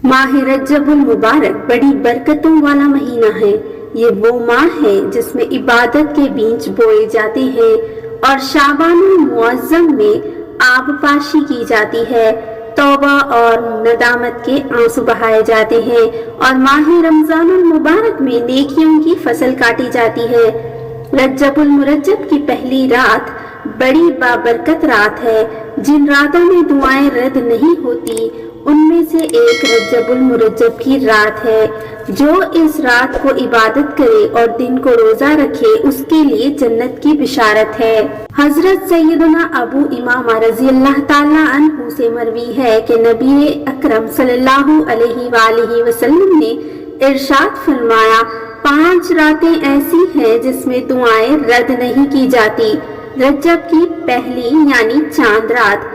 ماہ رجب المبارک بڑی برکتوں والا مہینہ ہے۔ یہ وہ ماہ ہے جس میں عبادت کے بیج بوئے جاتے ہیں اور شعبان المعظم میں آب پاشی کی جاتی ہے، توبہ اور ندامت کے آنسو بہائے جاتے ہیں، اور ماہ رمضان المبارک میں نیکیوں کی فصل کاٹی جاتی ہے۔ رجب المرجب کی پہلی رات بڑی بابرکت رات ہے۔ جن راتوں میں دعائیں رد نہیں ہوتی ان میں سے ایک رجب المرجب کی رات ہے۔ جو اس رات کو عبادت کرے اور دن کو روزہ رکھے اس کے لیے جنت کی بشارت ہے۔ حضرت سیدنا ابو امامہ رضی اللہ تعالیٰ عنہ سے مروی ہے کہ نبی اکرم صلی اللہ علیہ وآلہ وسلم نے ارشاد فرمایا، 5 راتیں ایسی ہیں جس میں دعائیں رد نہیں کی جاتی۔ رجب کی پہلی یعنی چاند رات،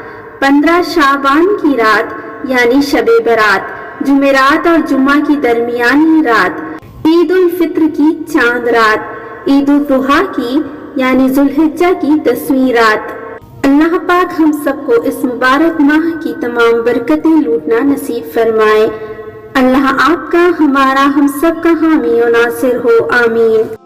15 شعبان کی رات یعنی شب برات، جمعرات اور جمعہ کی درمیانی رات، عید الفطر کی چاند رات، عید الاضحیٰ کی یعنی ذوالحجہ کی 10ویں رات۔ اللہ پاک ہم سب کو اس مبارک ماہ کی تمام برکتیں لوٹنا نصیب فرمائے۔ اللہ آپ کا، ہمارا، ہم سب کا حامی و ناصر ہو، آمین۔